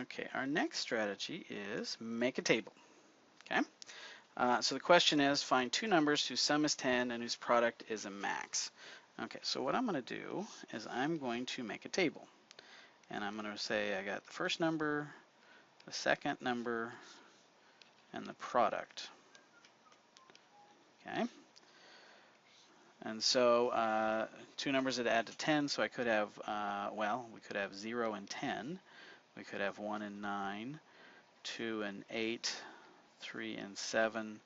Okay, our next strategy is make a table. Okay, so the question is find two numbers whose sum is 10 and whose product is a max. Okay, so what I'm going to do is I'm going to make a table. And I'm going to say I got the first number, the second number, and the product. Okay. And so two numbers that add to 10, so I could have, well, we could have 0 and 10. We could have 1 and 9, 2 and 8, 3 and 7,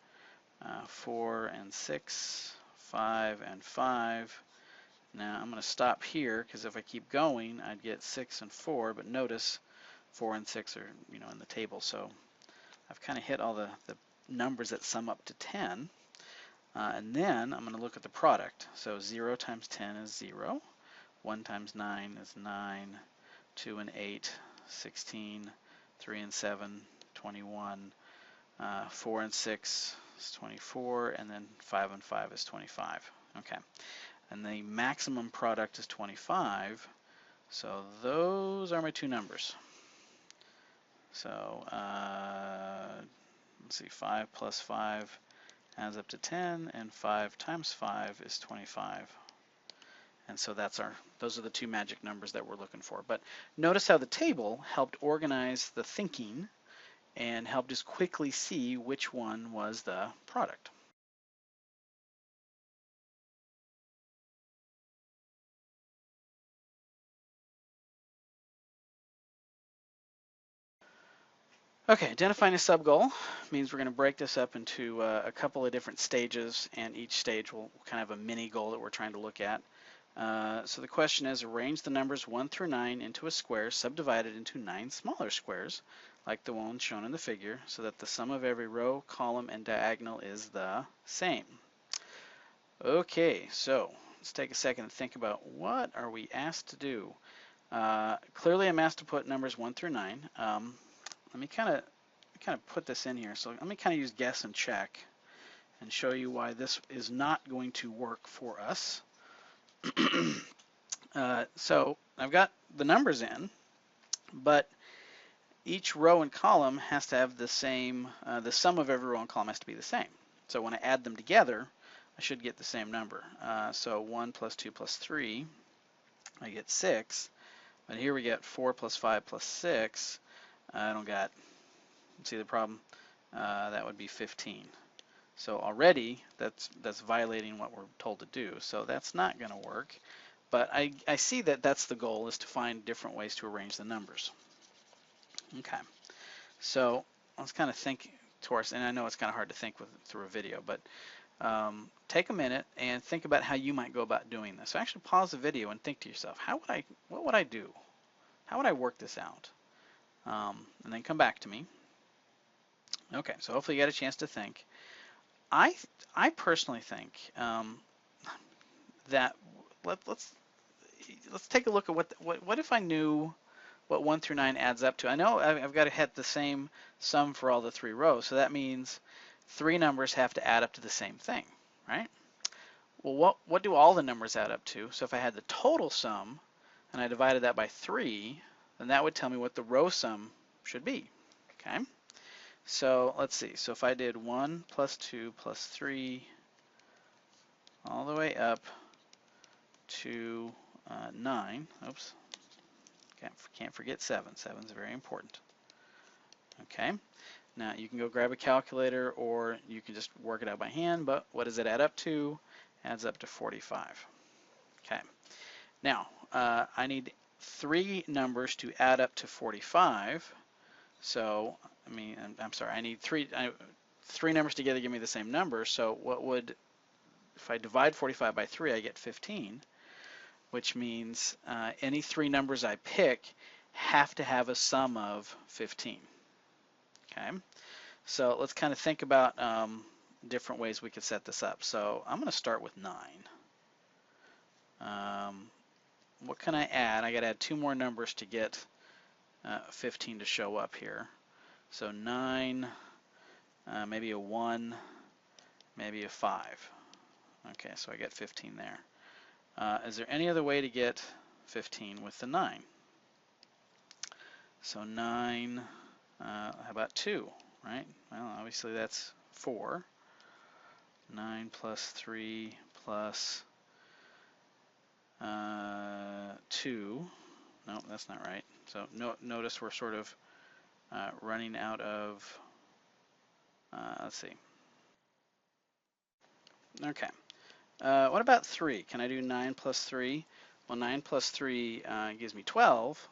4 and 6, 5 and 5. Now I'm going to stop here because if I keep going, I'd get 6 and 4, but notice 4 and 6 are, in the table, so I've kind of hit all the numbers that sum up to 10. And then I'm going to look at the product. So 0 times 10 is 0. 1 times 9 is 9. 2 and 8, 16. 3 and 7, 21. 4 and 6 is 24. And then 5 and 5 is 25. Okay. And the maximum product is 25. So those are my two numbers. So let's see, 5 plus 5 adds up to 10, and 5 times 5 is 25. And so those are the two magic numbers that we're looking for. But notice how the table helped organize the thinking and helped us quickly see which one was the product. Okay, identifying a sub-goal means we're going to break this up into a couple of different stages, and each stage will kind of have a mini goal that we're trying to look at. So the question is, arrange the numbers 1 through 9 into a square subdivided into 9 smaller squares, like the one shown in the figure, so that the sum of every row, column, and diagonal is the same. Okay, so let's take a second and think about what are we asked to do. Clearly I'm asked to put numbers 1 through 9. Let me kind of put this in here. So let me kind of use guess and check and show you why this is not going to work for us. So I've got the numbers in, but each row and column has to have the same, the sum of every row and column has to be the same. So when I add them together, I should get the same number. So 1 plus 2 plus 3, I get 6. But here we get 4 plus 5 plus 6. I don't got, see the problem? That would be 15. So already that's violating what we're told to do. So that's not going to work. But I see that that's the goal, is to find different ways to arrange the numbers. Okay. So let's kind of think towards, and I know it's kind of hard to think through a video, but take a minute and think about how you might go about doing this. So actually pause the video and think to yourself, what would I do? How would I work this out? And then come back to me. Okay, so hopefully you got a chance to think. I personally think that let's take a look at what if I knew what 1 through 9 adds up to. I know I've got to hit the same sum for all the 3 rows, so that means 3 numbers have to add up to the same thing, right? Well, what do all the numbers add up to? So if I had the total sum and I divided that by 3, then that would tell me what the row sum should be, okay? So let's see. So if I did 1 plus 2 plus 3 all the way up to 9, oops, can't forget 7. 7 is very important. Okay, now you can go grab a calculator or you can just work it out by hand, but what does it add up to? Adds up to 45. Okay, now I need 3 numbers to add up to 45. So, I'm sorry, I need three numbers together give me the same number. So if I divide 45 by 3, I get 15, which means any 3 numbers I pick have to have a sum of 15. Okay, so let's kind of think about different ways we could set this up. So I'm going to start with 9. What can I add? I got to add 2 more numbers to get 15 to show up here. So 9, maybe a 1, maybe a 5. Okay, so I get 15 there. Is there any other way to get 15 with the 9? So 9, how about 2, right? Well, obviously that's 4. 9 plus 3 plus 2. No, that's not right. So notice we're sort of running out of, let's see. Okay. What about 3? Can I do 9 plus 3? Well, 9 plus 3 gives me 12.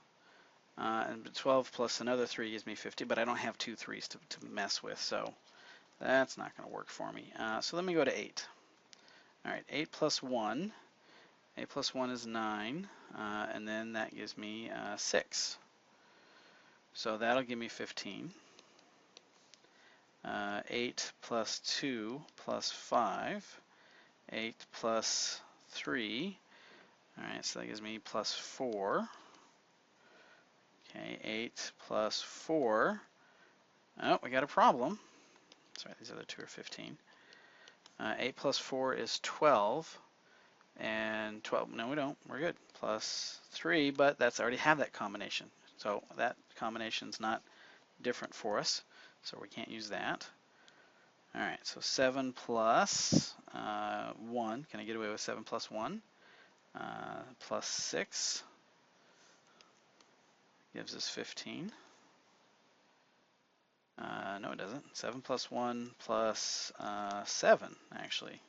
And 12 plus another 3 gives me 50, but I don't have 2 3s to mess with, so that's not going to work for me. So let me go to 8. All right, 8 plus 1. 8 plus 1 is 9, and then that gives me 6. So that'll give me 15. 8 plus 2 plus 5. 8 plus 3. All right, so that gives me plus 4. Okay, 8 plus 4. Oh, we got a problem. Sorry, these other two are 15. 8 plus 4 is 12. And 12, no we don't, we're good. Plus 3, but that's already have that combination. So that combination's not different for us, so we can't use that. All right, so 7 plus 1, can I get away with 7 plus 1? Plus 6 gives us 15. No, it doesn't. 7 plus 1 plus 7, actually.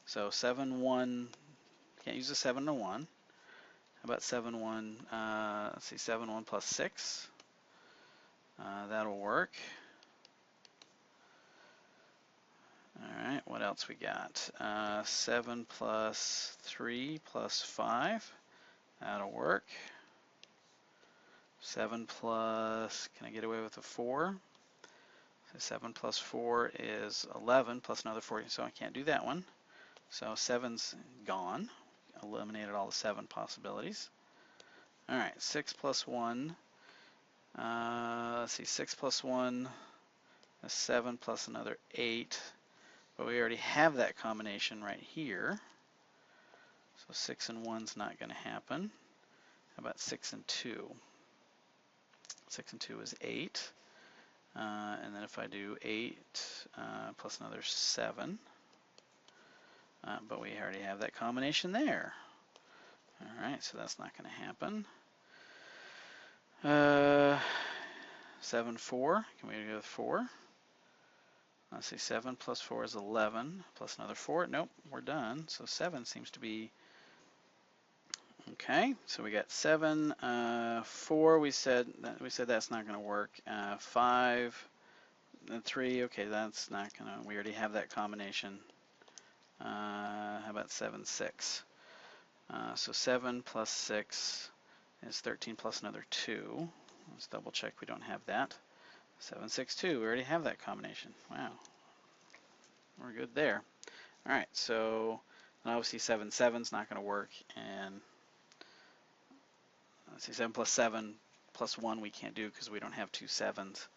So 7, 1, can't use a 7 and a 1. How about 7, 1, let's see, 7, 1 plus 6. That'll work. All right, what else we got? 7 plus 3 plus 5. That'll work. 7 plus, can I get away with a 4? So 7 plus 4 is 11 plus another 4, so I can't do that one. So 7's gone. Eliminated all the 7 possibilities. All right, 6 plus 1. Let's see, 6 plus 1 is 7 plus another 8. But we already have that combination right here. So 6 and 1's not going to happen. How about 6 and 2? 6 and 2 is 8. And then if I do 8 plus another 7, but we already have that combination there. All right, so that's not going to happen. 7, 4. Can we go with 4? Let's see, 7 plus 4 is 11, plus another 4. Nope, we're done. So 7 seems to be okay. So we got 7, 4. We said that's not going to work. 5 and 3. Okay, that's not going to. We already have that combination. How about 7, 6? So 7 plus 6 is 13 plus another 2. Let's double check we don't have that. 7, 6, 2. We already have that combination. Wow. We're good there. All right, so obviously 7, 7's not going to work. And let's see, 7 plus 7 plus 1 we can't do because we don't have 2 7s.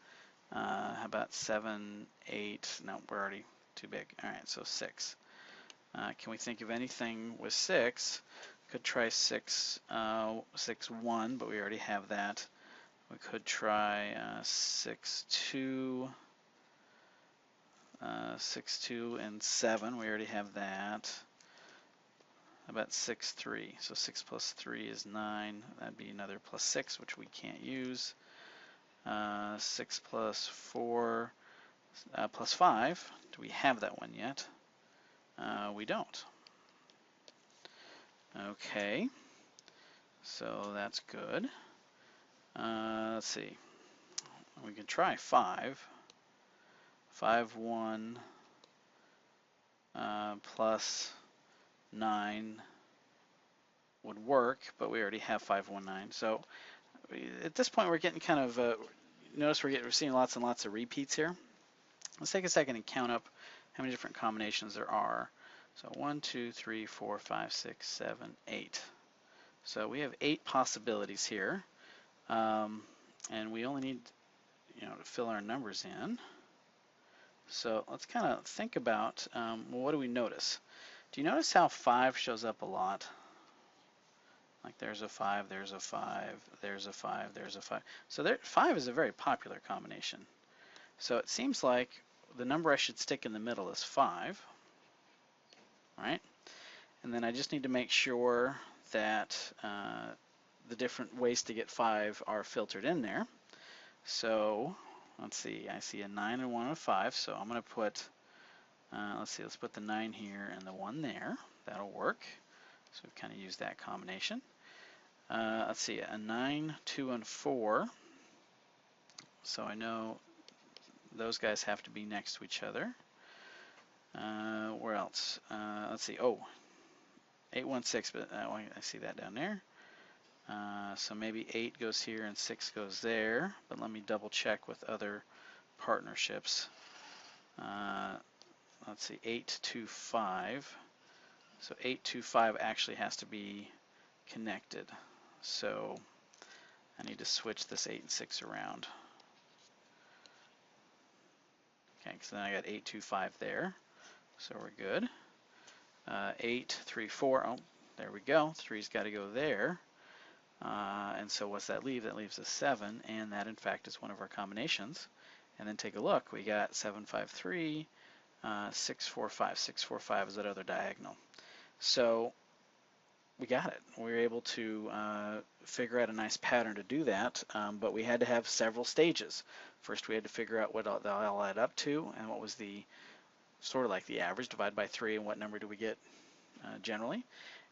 How about 7, 8? No, we're already too big. All right, so 6. Can we think of anything with 6? Could try 6, 6, 1, but we already have that. We could try 6, 2, 6, 2, and 7. We already have that. How about 6, 3? So 6 plus 3 is 9. That'd be another plus 6, which we can't use. 6 plus 4 plus 5. Do we have that one yet? We don't. Okay, so that's good. Let's see. We can try 5. 5, 1 plus 9 would work, but we already have 5, 1, 9. So at this point, we're getting kind of, notice we're seeing lots and lots of repeats here. Let's take a second and count up how many different combinations there are. So 1, 2, 3, 4, 5, 6, 7, 8. So we have 8 possibilities here. And we only need, to fill our numbers in. So let's kind of think about, well, what do we notice? Do you notice how 5 shows up a lot? Like there's a 5, there's a 5, there's a 5, there's a 5. So there, 5 is a very popular combination. So it seems like the number I should stick in the middle is 5, right? And then I just need to make sure that the different ways to get 5 are filtered in there. So let's see, I see a 9 and 1 and a 5, so I'm going to put, let's put the 9 here and the 1 there. That'll work. So we've kind of used that combination. Let's see, a 9, 2, and 4. So I know those guys have to be next to each other. Where else? Let's see, oh, 8, 1, 6, but I see that down there. So maybe 8 goes here and 6 goes there, but let me double check with other partnerships. Let's see, 8, 2, 5. So 8, 2, 5 actually has to be connected. So I need to switch this 8 and 6 around. Okay, so then I got 8, 2, 5 there. So we're good. 8, 3, 4. Oh, there we go. 3's got to go there. And so what's that leave? That leaves a 7, and that in fact is one of our combinations. And then take a look. We got 7, 5, 3, 6, 4, 5. 6, 4, 5 is that other diagonal. So we got it. We were able to figure out a nice pattern to do that, but we had to have several stages. First we had to figure out what they all add up to, and what was the sort of like the average divided by 3, and what number do we get generally.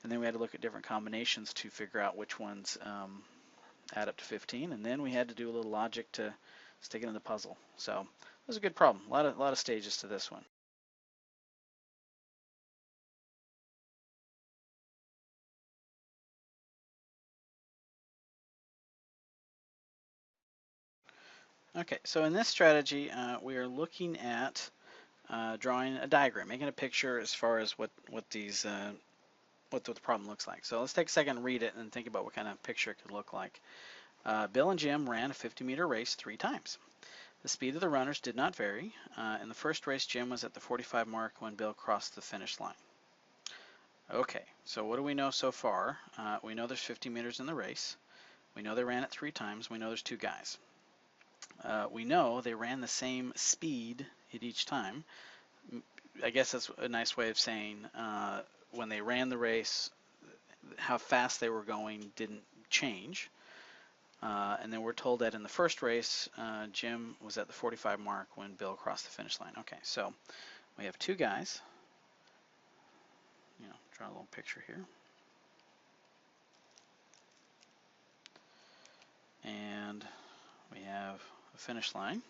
And then we had to look at different combinations to figure out which ones add up to 15, and then we had to do a little logic to stick it in the puzzle. So it was a good problem. A lot of stages to this one. Okay, so in this strategy, we are looking at drawing a diagram, making a picture as far as what the problem looks like. So let's take a second and read it and think about what kind of picture it could look like. Bill and Jim ran a 50-meter race 3 times. The speed of the runners did not vary. In the first race, Jim was at the 45 mark when Bill crossed the finish line. Okay, so what do we know so far? We know there's 50 meters in the race. We know they ran it 3 times. We know there's 2 guys. We know they ran the same speed at each time. I guess that's a nice way of saying when they ran the race, how fast they were going didn't change. And then we're told that in the first race, Jim was at the 45 mark when Bill crossed the finish line. Okay, so we have 2 guys. Draw a little picture here. And we have a finish line.